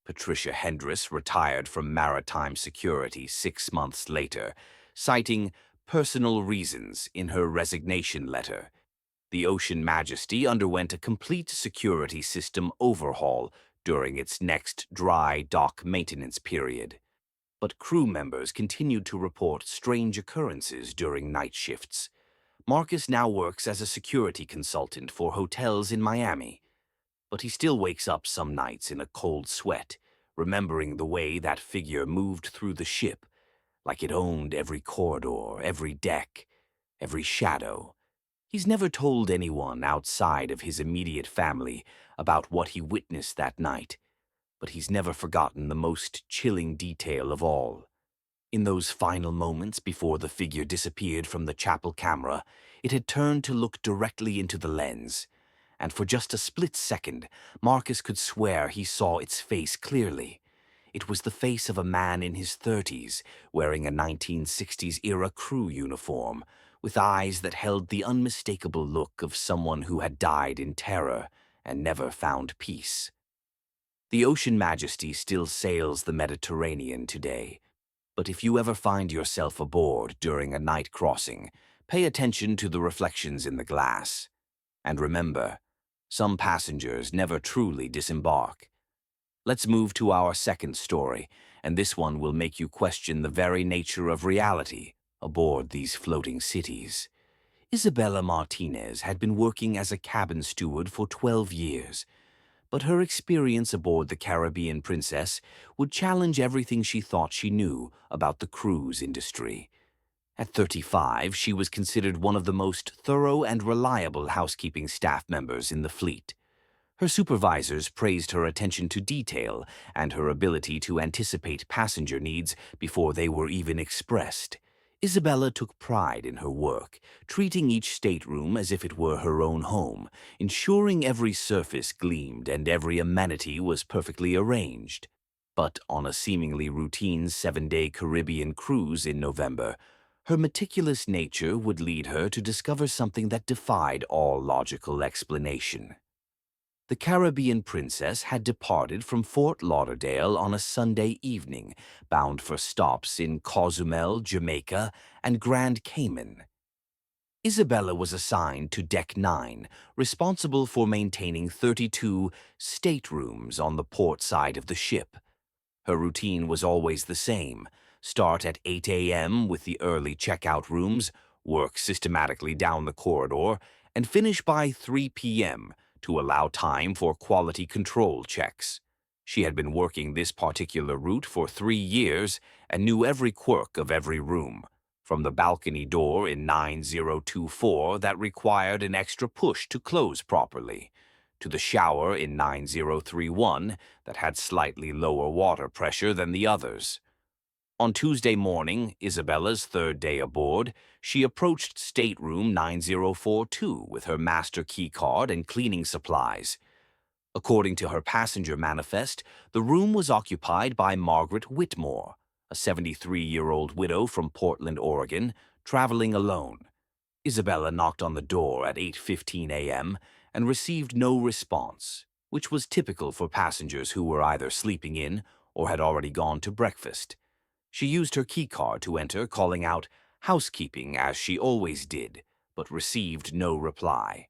Patricia Hendris retired from Maritime Security 6 months later, citing personal reasons in her resignation letter. The Ocean Majesty underwent a complete security system overhaul during its next dry dock maintenance period. But crew members continued to report strange occurrences during night shifts. Marcus now works as a security consultant for hotels in Miami, but he still wakes up some nights in a cold sweat, remembering the way that figure moved through the ship, like it owned every corridor, every deck, every shadow. He's never told anyone outside of his immediate family about what he witnessed that night, but he's never forgotten the most chilling detail of all. In those final moments before the figure disappeared from the chapel camera, it had turned to look directly into the lens, and for just a split second, Marcus could swear he saw its face clearly. It was the face of a man in his 30s, wearing a 1960s-era crew uniform, with eyes that held the unmistakable look of someone who had died in terror and never found peace. The Ocean Majesty still sails the Mediterranean today, but if you ever find yourself aboard during a night crossing, pay attention to the reflections in the glass. And remember, some passengers never truly disembark. Let's move to our second story, and this one will make you question the very nature of reality aboard these floating cities. Isabella Martinez had been working as a cabin steward for 12 years, but her experience aboard the Caribbean Princess would challenge everything she thought she knew about the cruise industry. At 35, she was considered one of the most thorough and reliable housekeeping staff members in the fleet. Her supervisors praised her attention to detail and her ability to anticipate passenger needs before they were even expressed. Isabella took pride in her work, treating each stateroom as if it were her own home, ensuring every surface gleamed and every amenity was perfectly arranged. But on a seemingly routine 7-day Caribbean cruise in November, her meticulous nature would lead her to discover something that defied all logical explanation. The Caribbean Princess had departed from Fort Lauderdale on a Sunday evening, bound for stops in Cozumel, Jamaica, and Grand Cayman. Isabella was assigned to Deck 9, responsible for maintaining 32 staterooms on the port side of the ship. Her routine was always the same: start at 8 a.m. with the early checkout rooms, work systematically down the corridor, and finish by 3 p.m., to allow time for quality control checks. She had been working this particular route for 3 years and knew every quirk of every room, from the balcony door in 9024 that required an extra push to close properly, to the shower in 9031 that had slightly lower water pressure than the others. On Tuesday morning, Isabella's third day aboard, she approached stateroom 9042 with her master key card and cleaning supplies. According to her passenger manifest, the room was occupied by Margaret Whitmore, a 73-year-old widow from Portland, Oregon, traveling alone. Isabella knocked on the door at 8:15 a.m. and received no response, which was typical for passengers who were either sleeping in or had already gone to breakfast. She used her keycard to enter, calling out "housekeeping" as she always did, but received no reply.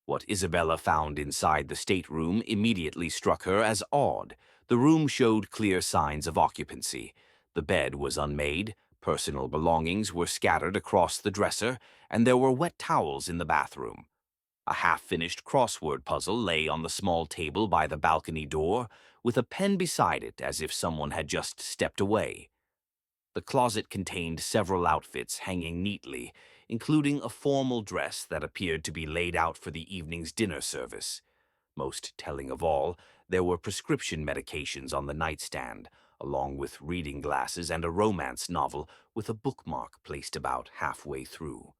What Isabella found inside the stateroom immediately struck her as odd. The room showed clear signs of occupancy. The bed was unmade, personal belongings were scattered across the dresser, and there were wet towels in the bathroom. A half-finished crossword puzzle lay on the small table by the balcony door, with a pen beside it as if someone had just stepped away. The closet contained several outfits hanging neatly, including a formal dress that appeared to be laid out for the evening's dinner service. Most telling of all, there were prescription medications on the nightstand, along with reading glasses and a romance novel with a bookmark placed about halfway through.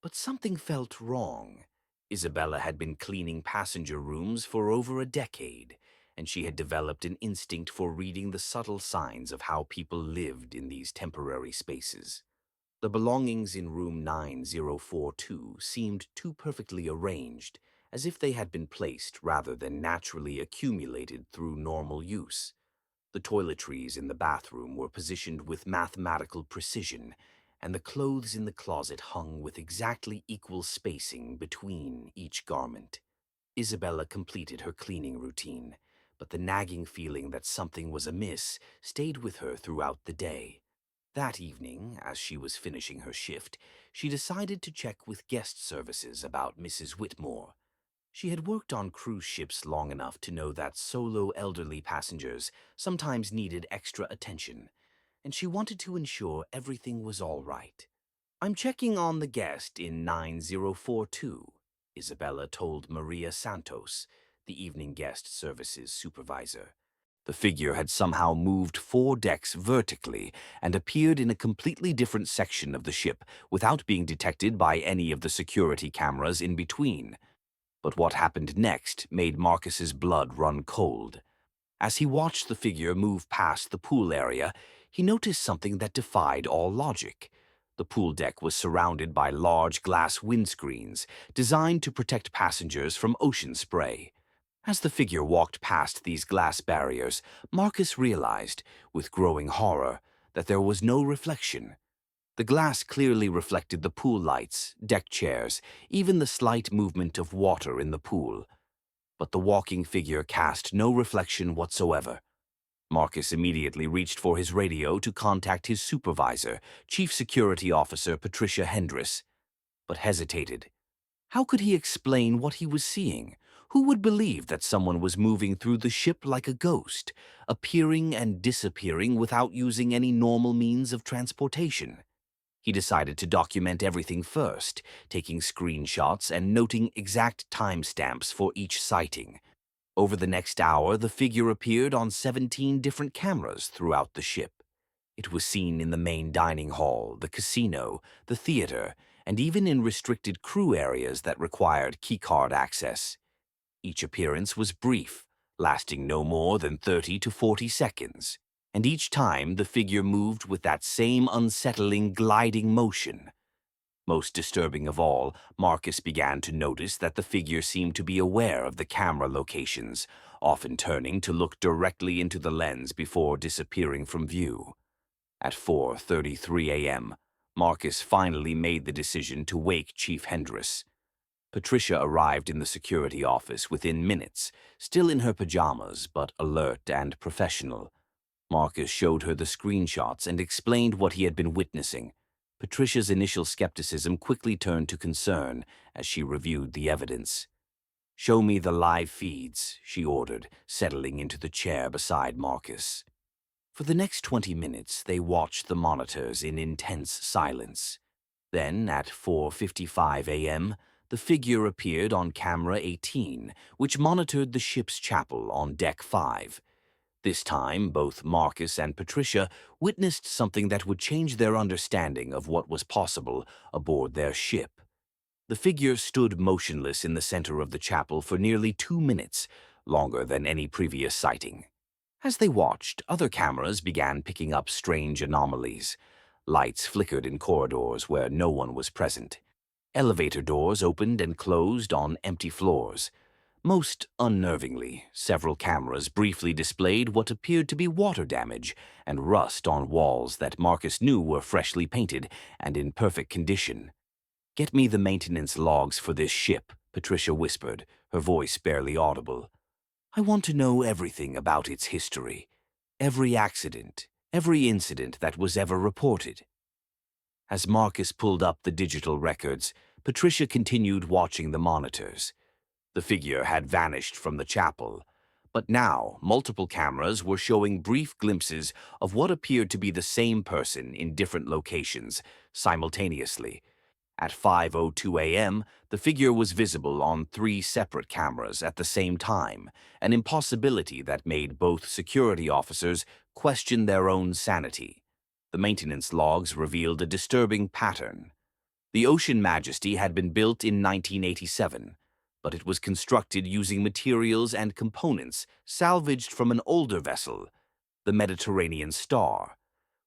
But something felt wrong. Isabella had been cleaning passenger rooms for over a decade, and she had developed an instinct for reading the subtle signs of how people lived in these temporary spaces. The belongings in room 9042 seemed too perfectly arranged, as if they had been placed rather than naturally accumulated through normal use. The toiletries in the bathroom were positioned with mathematical precision, and the clothes in the closet hung with exactly equal spacing between each garment. Isabella completed her cleaning routine, but the nagging feeling that something was amiss stayed with her throughout the day. That evening, as she was finishing her shift, she decided to check with guest services about Mrs. Whitmore. She had worked on cruise ships long enough to know that solo elderly passengers sometimes needed extra attention, and she wanted to ensure everything was all right. "I'm checking on the guest in 9042, Isabella told Maria Santos, the evening guest services supervisor. The figure had somehow moved 4 decks vertically and appeared in a completely different section of the ship without being detected by any of the security cameras in between. But what happened next made Marcus's blood run cold. As he watched the figure move past the pool area, he noticed something that defied all logic. The pool deck was surrounded by large glass windscreens designed to protect passengers from ocean spray. As the figure walked past these glass barriers, Marcus realized, with growing horror, that there was no reflection. The glass clearly reflected the pool lights, deck chairs, even the slight movement of water in the pool. But the walking figure cast no reflection whatsoever. Marcus immediately reached for his radio to contact his supervisor, Chief Security Officer Patricia Hendris, but hesitated. How could he explain what he was seeing? Who would believe that someone was moving through the ship like a ghost, appearing and disappearing without using any normal means of transportation? He decided to document everything first, taking screenshots and noting exact timestamps for each sighting. Over the next hour, the figure appeared on 17 different cameras throughout the ship. It was seen in the main dining hall, the casino, the theater, and even in restricted crew areas that required keycard access. Each appearance was brief, lasting no more than 30 to 40 seconds, and each time the figure moved with that same unsettling gliding motion. Most disturbing of all, Marcus began to notice that the figure seemed to be aware of the camera locations, often turning to look directly into the lens before disappearing from view. At 4:33 a.m., Marcus finally made the decision to wake Chief Hendris. Patricia arrived in the security office within minutes, still in her pajamas but alert and professional. Marcus showed her the screenshots and explained what he had been witnessing. Patricia's initial skepticism quickly turned to concern as she reviewed the evidence. "Show me the live feeds," she ordered, settling into the chair beside Marcus. For the next 20 minutes, they watched the monitors in intense silence. Then, at 4:55 a.m., the figure appeared on camera 18, which monitored the ship's chapel on deck 5. This time, both Marcus and Patricia witnessed something that would change their understanding of what was possible aboard their ship. The figure stood motionless in the center of the chapel for nearly 2 minutes, longer than any previous sighting. As they watched, other cameras began picking up strange anomalies. Lights flickered in corridors where no one was present. Elevator doors opened and closed on empty floors. Most unnervingly, several cameras briefly displayed what appeared to be water damage and rust on walls that Marcus knew were freshly painted and in perfect condition. "Get me the maintenance logs for this ship," Patricia whispered, her voice barely audible. "I want to know everything about its history, every accident, every incident that was ever reported." As Marcus pulled up the digital records, Patricia continued watching the monitors. The figure had vanished from the chapel, but now multiple cameras were showing brief glimpses of what appeared to be the same person in different locations simultaneously. At 5:02 a.m., the figure was visible on 3 separate cameras at the same time, an impossibility that made both security officers question their own sanity. The maintenance logs revealed a disturbing pattern. The Ocean Majesty had been built in 1987, but it was constructed using materials and components salvaged from an older vessel, the Mediterranean Star,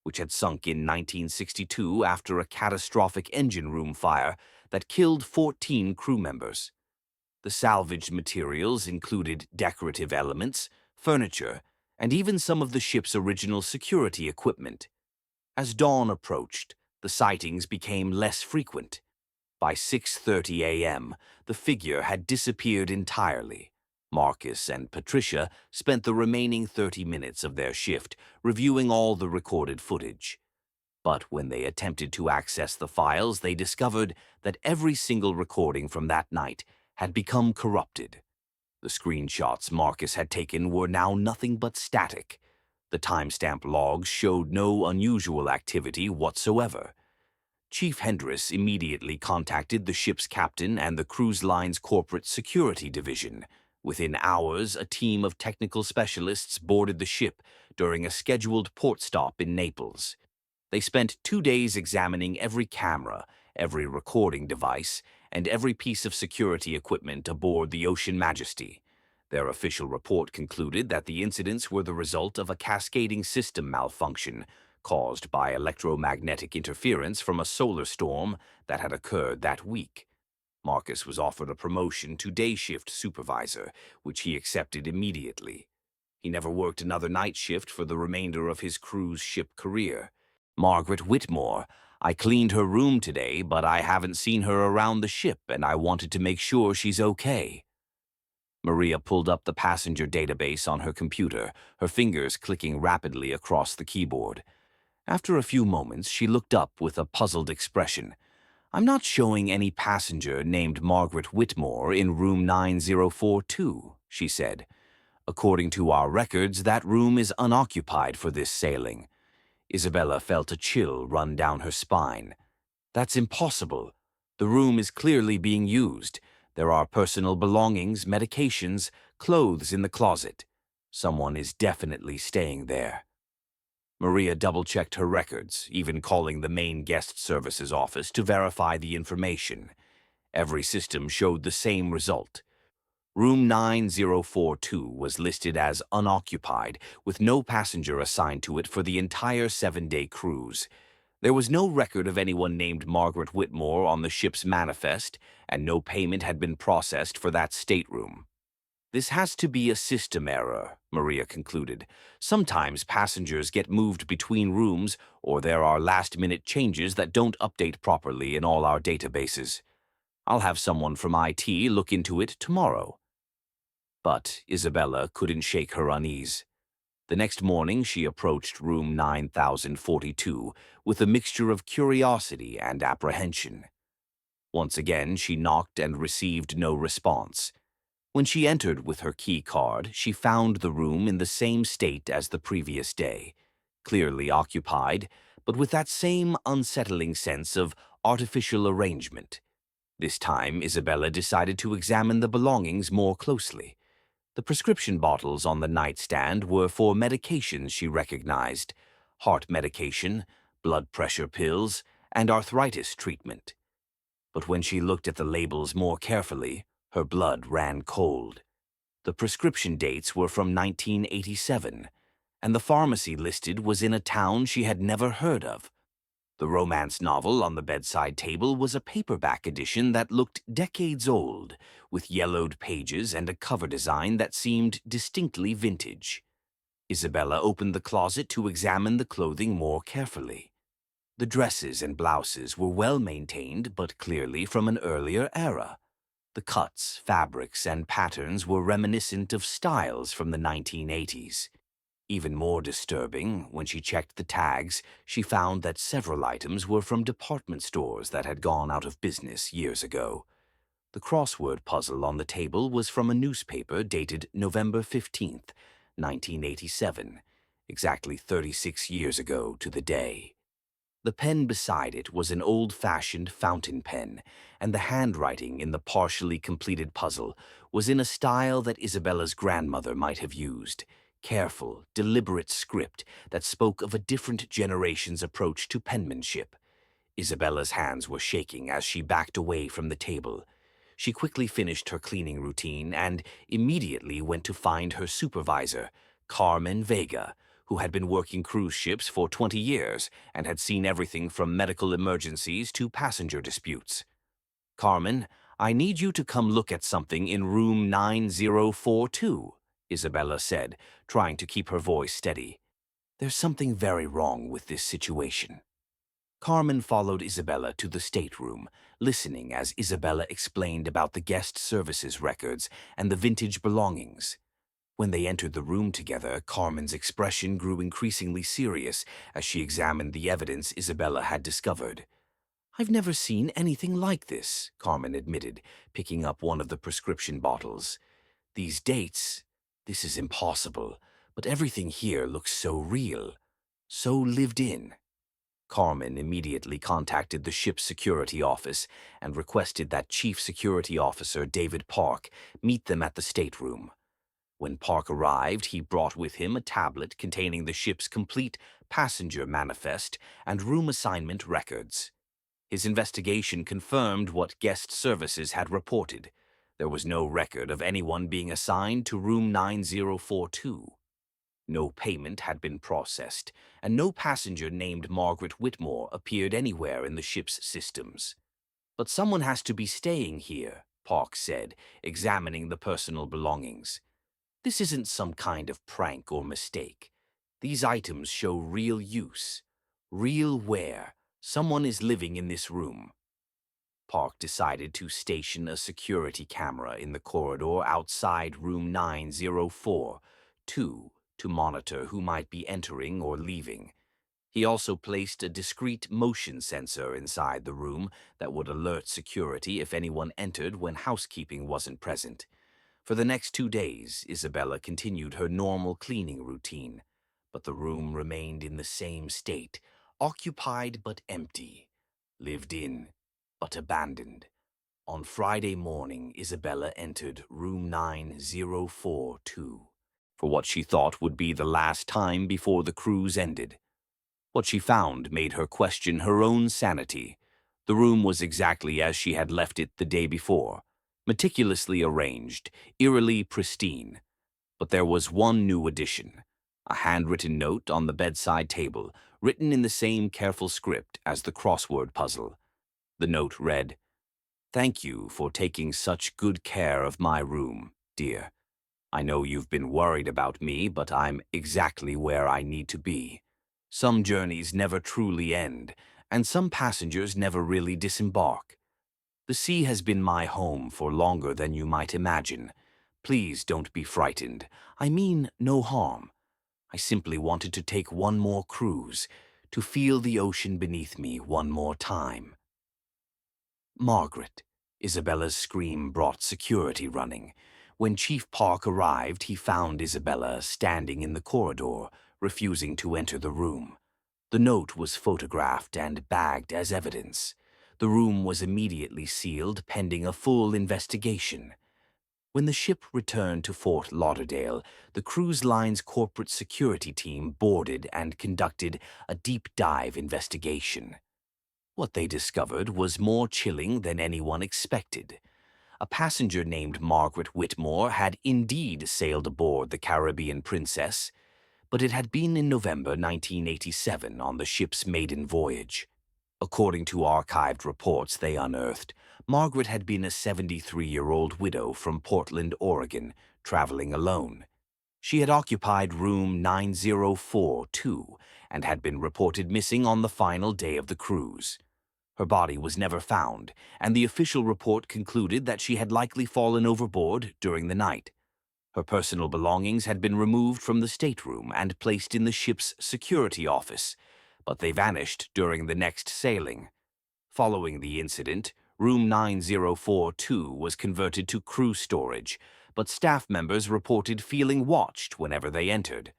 which had sunk in 1962 after a catastrophic engine room fire that killed 14 crew members. The salvaged materials included decorative elements, furniture, and even some of the ship's original security equipment. As dawn approached, the sightings became less frequent. By 6:30 a.m., the figure had disappeared entirely. Marcus and Patricia spent the remaining 30 minutes of their shift reviewing all the recorded footage. But when they attempted to access the files, they discovered that every single recording from that night had become corrupted. The screenshots Marcus had taken were now nothing but static. The timestamp logs showed no unusual activity whatsoever. Chief Hendris immediately contacted the ship's captain and the cruise line's corporate security division. Within hours, a team of technical specialists boarded the ship during a scheduled port stop in Naples. They spent 2 days examining every camera, every recording device, and every piece of security equipment aboard the Ocean Majesty. Their official report concluded that the incidents were the result of a cascading system malfunction caused by electromagnetic interference from a solar storm that had occurred that week. Marcus was offered a promotion to day shift supervisor, which he accepted immediately. He never worked another night shift for the remainder of his cruise ship career. Margaret Whitmore. I cleaned her room today, but I haven't seen her around the ship, and I wanted to make sure she's okay. Maria pulled up the passenger database on her computer, her fingers clicking rapidly across the keyboard. After a few moments, she looked up with a puzzled expression. I'm not showing any passenger named Margaret Whitmore in room 9042, she said. According to our records, that room is unoccupied for this sailing. Isabella felt a chill run down her spine. That's impossible. The room is clearly being used. There are personal belongings, medications, clothes in the closet. Someone is definitely staying there. Maria double-checked her records, even calling the main guest services office to verify the information. Every system showed the same result. Room 9042 was listed as unoccupied, with no passenger assigned to it for the entire 7-day cruise. There was no record of anyone named Margaret Whitmore on the ship's manifest, and no payment had been processed for that stateroom. This has to be a system error, Maria concluded. Sometimes passengers get moved between rooms, or there are last-minute changes that don't update properly in all our databases. I'll have someone from IT look into it tomorrow. But Isabella couldn't shake her unease. The next morning, she approached room 9042 with a mixture of curiosity and apprehension. Once again, she knocked and received no response. When she entered with her key card, she found the room in the same state as the previous day, clearly occupied, but with that same unsettling sense of artificial arrangement. This time, Isabella decided to examine the belongings more closely. The prescription bottles on the nightstand were for medications she recognized: heart medication, blood pressure pills, and arthritis treatment. But when she looked at the labels more carefully, her blood ran cold. The prescription dates were from 1987, and the pharmacy listed was in a town she had never heard of. The romance novel on the bedside table was a paperback edition that looked decades old, with yellowed pages and a cover design that seemed distinctly vintage. Isabella opened the closet to examine the clothing more carefully. The dresses and blouses were well maintained, but clearly from an earlier era. The cuts, fabrics, and patterns were reminiscent of styles from the 1980s. Even more disturbing, when she checked the tags, she found that several items were from department stores that had gone out of business years ago. The crossword puzzle on the table was from a newspaper dated November 15th, 1987, exactly 36 years ago to the day. The pen beside it was an old-fashioned fountain pen, and the handwriting in the partially completed puzzle was in a style that Isabella's grandmother might have used. Careful, deliberate script that spoke of a different generation's approach to penmanship. Isabella's hands were shaking as she backed away from the table. She quickly finished her cleaning routine and immediately went to find her supervisor, Carmen Vega, who had been working cruise ships for 20 years and had seen everything from medical emergencies to passenger disputes. Carmen, I need you to come look at something in room 9042, Isabella said, trying to keep her voice steady. "There's something very wrong with this situation." Carmen followed Isabella to the stateroom, listening as Isabella explained about the guest services records and the vintage belongings. When they entered the room together, Carmen's expression grew increasingly serious as she examined the evidence Isabella had discovered. "I've never seen anything like this," Carmen admitted, picking up one of the prescription bottles. "These dates, this is impossible, but everything here looks so real, so lived in." Carmen immediately contacted the ship's security office and requested that Chief Security Officer David Park meet them at the stateroom. When Park arrived, he brought with him a tablet containing the ship's complete passenger manifest and room assignment records. His investigation confirmed what guest services had reported. There was no record of anyone being assigned to room 9042. No payment had been processed, and no passenger named Margaret Whitmore appeared anywhere in the ship's systems. "But someone has to be staying here," Park said, examining the personal belongings. "This isn't some kind of prank or mistake. These items show real use, real wear. Someone is living in this room." Park decided to station a security camera in the corridor outside room 9042 to monitor who might be entering or leaving. He also placed a discreet motion sensor inside the room that would alert security if anyone entered when housekeeping wasn't present. For the next 2 days, Isabella continued her normal cleaning routine, but the room remained in the same state, occupied but empty, lived in but abandoned. On Friday morning, Isabella entered room 9042 for what she thought would be the last time before the cruise ended. What she found made her question her own sanity. The room was exactly as she had left it the day before, meticulously arranged, eerily pristine. But there was one new addition, a handwritten note on the bedside table, written in the same careful script as the crossword puzzle. The note read, "Thank you for taking such good care of my room, dear. I know you've been worried about me, but I'm exactly where I need to be. Some journeys never truly end, and some passengers never really disembark. The sea has been my home for longer than you might imagine. Please don't be frightened. I mean no harm. I simply wanted to take one more cruise, to feel the ocean beneath me one more time." "Margaret." Isabella's scream brought security running. When Chief Park arrived, he found Isabella standing in the corridor, refusing to enter the room. The note was photographed and bagged as evidence. The room was immediately sealed pending a full investigation. When the ship returned to Fort Lauderdale, the cruise line's corporate security team boarded and conducted a deep dive investigation. What they discovered was more chilling than anyone expected. A passenger named Margaret Whitmore had indeed sailed aboard the Caribbean Princess, but it had been in November 1987 on the ship's maiden voyage. According to archived reports they unearthed, Margaret had been a 73-year-old widow from Portland, Oregon, traveling alone. She had occupied room 9042 and had been reported missing on the final day of the cruise. Her body was never found, and the official report concluded that she had likely fallen overboard during the night. Her personal belongings had been removed from the stateroom and placed in the ship's security office, but they vanished during the next sailing. Following the incident, room 9042 was converted to crew storage, but staff members reported feeling watched whenever they entered.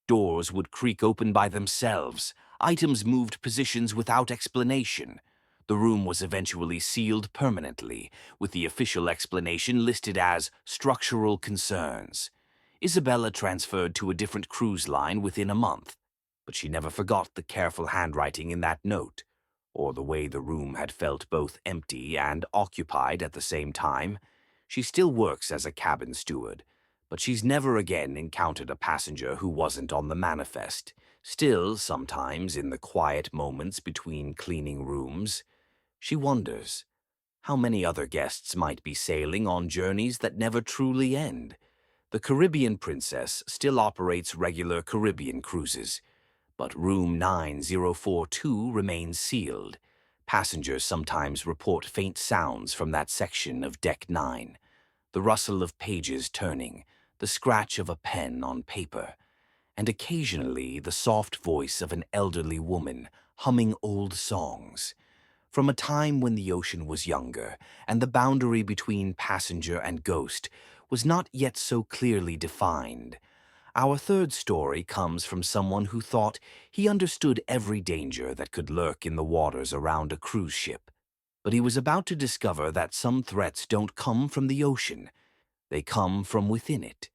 Doors would creak open by themselves. Items moved positions without explanation. The room was eventually sealed permanently, with the official explanation listed as structural concerns. Isabella transferred to a different cruise line within a month, but she never forgot the careful handwriting in that note, or the way the room had felt both empty and occupied at the same time. She still works as a cabin steward, but she's never again encountered a passenger who wasn't on the manifest. Still, sometimes in the quiet moments between cleaning rooms, she wonders how many other guests might be sailing on journeys that never truly end. The Caribbean Princess still operates regular Caribbean cruises, but room 9042 remains sealed. Passengers sometimes report faint sounds from that section of Deck 9, the rustle of pages turning, the scratch of a pen on paper, and occasionally the soft voice of an elderly woman humming old songs. From a time when the ocean was younger, and the boundary between passenger and ghost was not yet so clearly defined, our third story comes from someone who thought he understood every danger that could lurk in the waters around a cruise ship. But he was about to discover that some threats don't come from the ocean, they come from within it.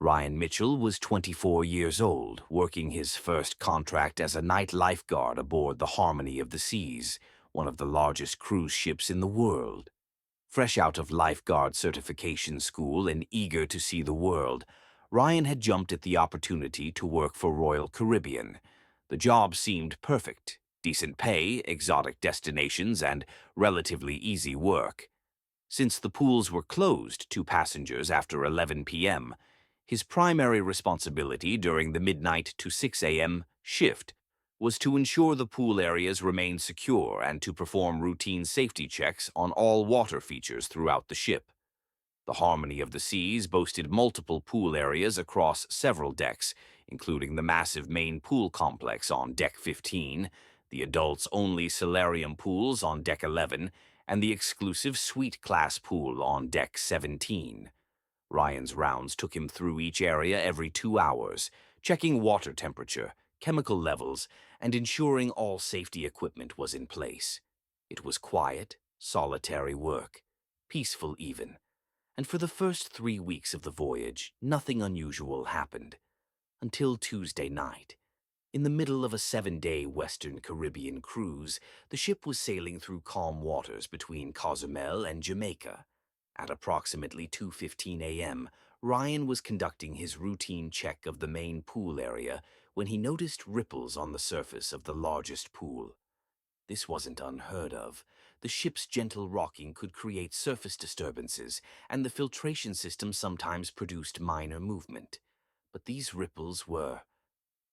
Ryan Mitchell was 24 years old, working his first contract as a night lifeguard aboard the Harmony of the Seas, one of the largest cruise ships in the world. Fresh out of lifeguard certification school and eager to see the world, Ryan had jumped at the opportunity to work for Royal Caribbean. The job seemed perfect: decent pay, exotic destinations, and relatively easy work. Since the pools were closed to passengers after 11 p.m., his primary responsibility during the midnight to 6 a.m. shift was to ensure the pool areas remained secure and to perform routine safety checks on all water features throughout the ship. The Harmony of the Seas boasted multiple pool areas across several decks, including the massive main pool complex on Deck 15, the adults-only solarium pools on Deck 11, and the exclusive suite-class pool on Deck 17. Ryan's rounds took him through each area every 2 hours, checking water temperature, chemical levels, and ensuring all safety equipment was in place. It was quiet, solitary work, peaceful even, and for the first 3 weeks of the voyage, nothing unusual happened. Until Tuesday night. In the middle of a 7-day Western Caribbean cruise, the ship was sailing through calm waters between Cozumel and Jamaica. At approximately 2:15 a.m., Ryan was conducting his routine check of the main pool area when he noticed ripples on the surface of the largest pool. This wasn't unheard of. The ship's gentle rocking could create surface disturbances, and the filtration system sometimes produced minor movement. But these ripples were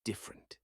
different.